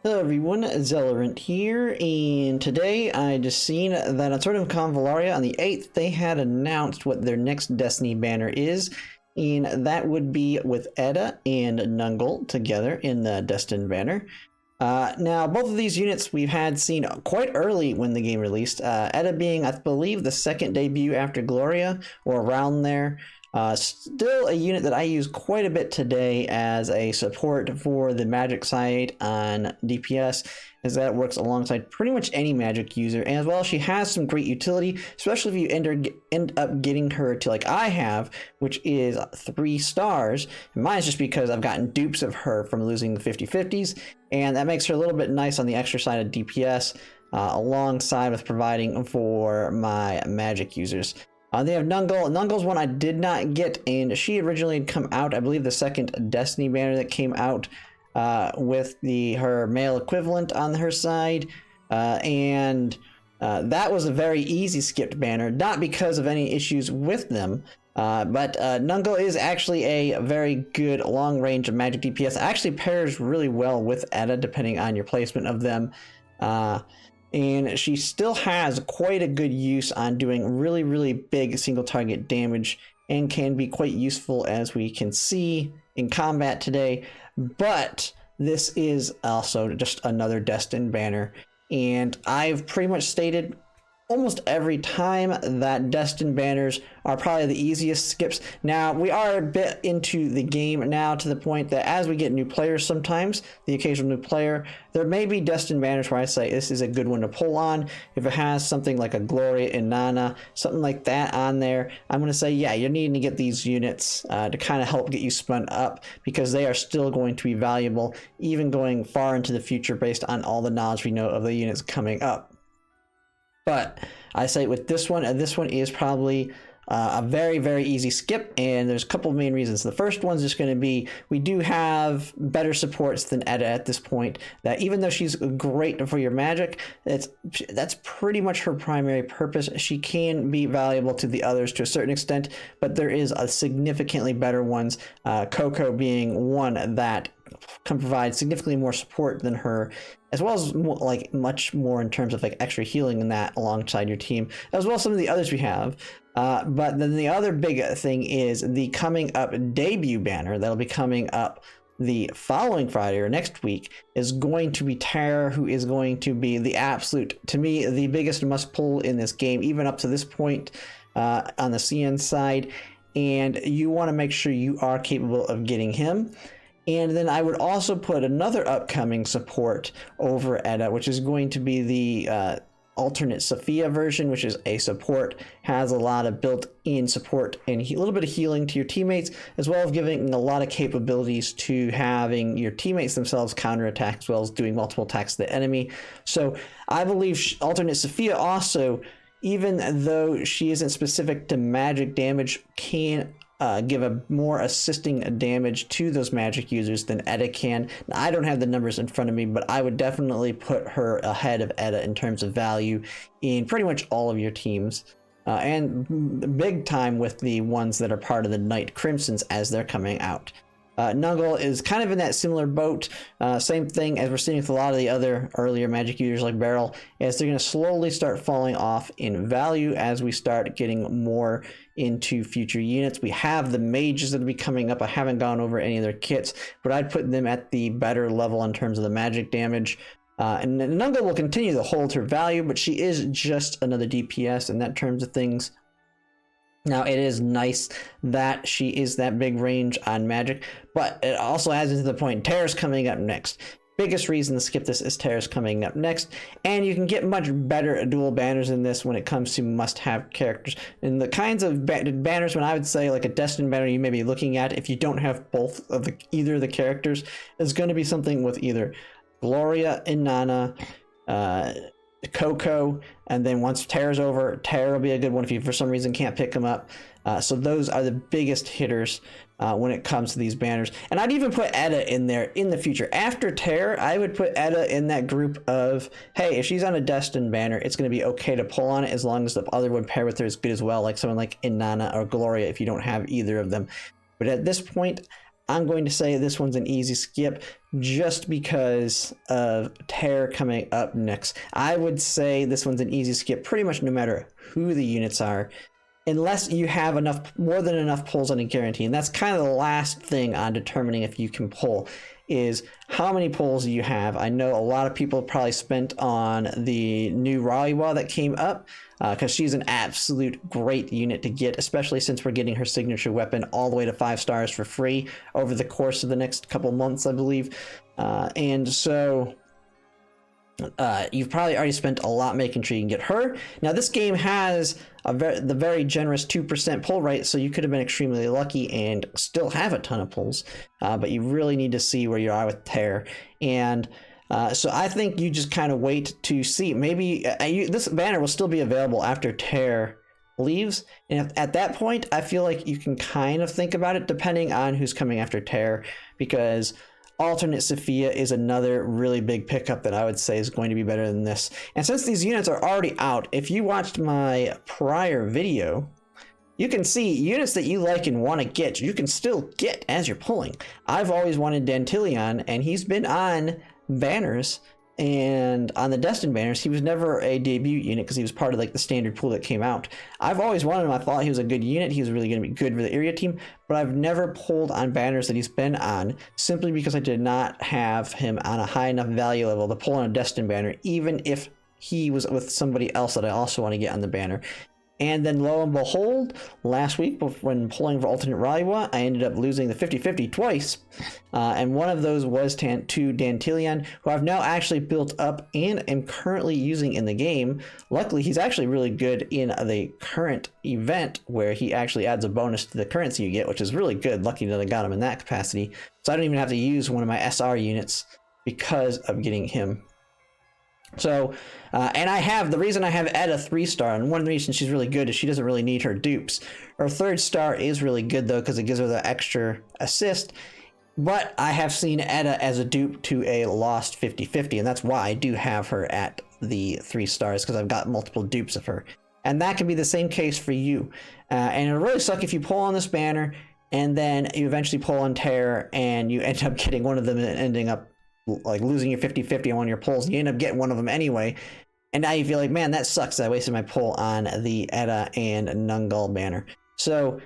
Hello everyone, Zellerant here, and today I just seen that on sort of Convallaria on the 8th, they had announced what their next Destiny banner is, and that would be with Edda and Nungal together in the Destin banner. Now, both of these units we've had seen quite early when the game released, Edda being, I believe, the second debut after Gloria, or around there. Still a unit that I use quite a bit today as a support for the magic side on DPS, as that works alongside pretty much any magic user, and as well she has some great utility, especially if you end up getting her to, like I have, which is 3 stars. And mine is just because I've gotten dupes of her from losing the 50/50s, and that makes her a little bit nice on the extra side of DPS, alongside with providing for my magic users. They have Nungal. Nungal's one I did not get, and she originally had come out, I believe, the second Destiny banner that came out with her male equivalent on her side, and that was a very easy skipped banner, not because of any issues with them, but Nungal is actually a very good long range of magic DPS. It actually pairs really well with Edda depending on your placement of them. And she still has quite a good use on doing really big single target damage, and can be quite useful as we can see in combat today. But this is also just another Destin banner, and I've pretty much stated almost every time that Destin banners are probably the easiest skips. Now, we are a bit into the game now, to the point that as we get new players sometimes, the occasional new player, there may be Destin banners where I say this is a good one to pull on. If it has something like a Gloria and Nana, something like that on there, I'm going to say, yeah, you're needing to get these units to kind of help get you spun up, because they are still going to be valuable, even going far into the future based on all the knowledge we know of the units coming up. But I say with this one, and this one is probably a very easy skip, and there's a couple of main reasons. The first one's just going to be, we do have better supports than Edda at this point, that even though she's great for your magic, that's pretty much her primary purpose. She can be valuable to the others to a certain extent, but there is a significantly better ones, Coco being one that can provide significantly more support than her, as well as much more in terms of extra healing in that alongside your team, as well as some of the others we have. But then the other big thing is the coming up debut banner that'll be coming up the following Friday or next week is going to be Terror, who is going to be the absolute, to me, the biggest must pull in this game, even up to this point on the CN side. And you want to make sure you are capable of getting him. And then I would also put another upcoming support over Edda, which is going to be the alternate Sophia version, which is a support, has a lot of built-in support and a little bit of healing to your teammates, as well as giving a lot of capabilities to having your teammates themselves counterattack, as well as doing multiple attacks to the enemy. So I believe alternate Sophia also, even though she isn't specific to magic damage, can give a more assisting damage to those magic users than Edda can. Now, I don't have the numbers in front of me, but I would definitely put her ahead of Edda in terms of value in pretty much all of your teams. And big time with the ones that are part of the Night Crimsons as they're coming out. Nungal is kind of in that similar boat, same thing as we're seeing with a lot of the other earlier magic users like Beryl, as they're going to slowly start falling off in value as we start getting more into future units. We have the mages that will be coming up. I haven't gone over any of their kits, but I'd put them at the better level in terms of the magic damage. And Nungal will continue to hold her value, but she is just another DPS in that terms of things. Now, it is nice that she is that big range on magic, but it also adds into the point, Terror's coming up next. Biggest reason to skip this is Terror's coming up next, and you can get much better dual banners in this when it comes to must-have characters. And the kinds of banners, when I would say like a Destin banner you may be looking at, if you don't have both of either of the characters, is going to be something with either Gloria and Nana, Coco, and then once Terror's over, Terror will be a good one if you for some reason can't pick them up. So those are the biggest hitters when it comes to these banners. And I'd even put Edda in there in the future. After Terror, I would put Edda in that group of, hey, if she's on a Destin banner, it's going to be okay to pull on it as long as the other one pair with her is good as well, like someone like Inanna or Gloria if you don't have either of them. But at this point, I'm going to say this one's an easy skip just because of Terror coming up next. I would say this one's an easy skip pretty much no matter who the units are, unless you have more than enough pulls on a guarantee. And that's kind of the last thing on determining if you can pull, is how many pulls do you have. I know a lot of people probably spent on the new Raliwa that came up, because she's an absolute great unit to get, especially since we're getting her signature weapon all the way to 5 stars for free over the course of the next couple months, I believe. And so you've probably already spent a lot making sure you can get her. Now this game has the very generous 2% pull rate, so you could have been extremely lucky and still have a ton of pulls, but you really need to see where you are with Terror. And so I think you just kind of wait to see. Maybe this banner will still be available after Terror leaves, and at that point I feel like you can kind of think about it depending on who's coming after Terror, because alternate Sophia is another really big pickup that I would say is going to be better than this. And since these units are already out, if you watched my prior video, you can see units that you like and want to get, you can still get as you're pulling. I've always wanted Dantilion, and he's been on banners, and on the Destined banners he was never a debut unit because he was part of like the standard pool that came out. I've always wanted him. I thought he was a good unit. He was really going to be good for the area team, but I've never pulled on banners that he's been on simply because I did not have him on a high enough value level to pull on a Destined banner, even if he was with somebody else that I also want to get on the banner. And then lo and behold, last week when pulling for alternate Raliwa, I ended up losing the 50-50 twice. And one of those was to Dantilion, who I've now actually built up and am currently using in the game. Luckily, he's actually really good in the current event, where he actually adds a bonus to the currency you get, which is really good. Lucky that I got him in that capacity. So I don't even have to use one of my SR units because of getting him. So, and the reason I have Edda 3-star, and one of the reasons she's really good is she doesn't really need her dupes. Her 3rd star is really good though, because it gives her the extra assist, but I have seen Edda as a dupe to a lost 50-50, and that's why I do have her at the 3 stars, because I've got multiple dupes of her. And that can be the same case for you. And it'll really suck if you pull on this banner, and then you eventually pull on Terror, and you end up getting one of them and ending up like losing your 50-50 on one of your pulls, and you end up getting one of them anyway, and now you feel like, man, that sucks, I wasted my pull on the Edda and Nungal banner. So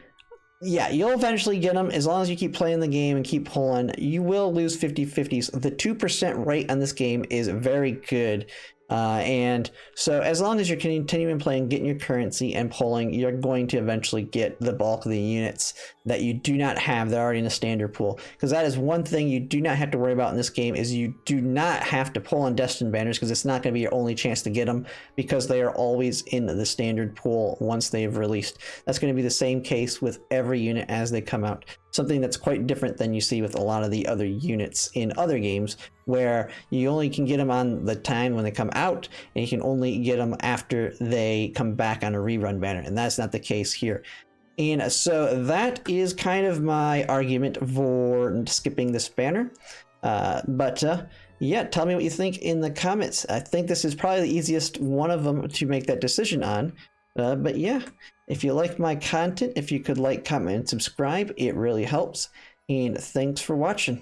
yeah, you'll eventually get them as long as you keep playing the game and keep pulling. You will lose 50-50s. The 2% rate on this game is very good. And so as long as you're continuing playing, getting your currency and pulling, you're going to eventually get the bulk of the units that you do not have that are already in the standard pool. Because that is one thing you do not have to worry about in this game, is you do not have to pull on Destined banners, because it's not going to be your only chance to get them, because they are always in the standard pool once they've released. That's going to be the same case with every unit as they come out. Something that's quite different than you see with a lot of the other units in other games, where you only can get them on the time when they come out, and you can only get them after they come back on a rerun banner, and that's not the case here. And so that is kind of my argument for skipping this banner. Yeah, tell me what you think in the comments. I think this is probably the easiest one of them to make that decision on. But yeah, if you like my content, if you could like, comment, and subscribe, it really helps. And thanks for watching.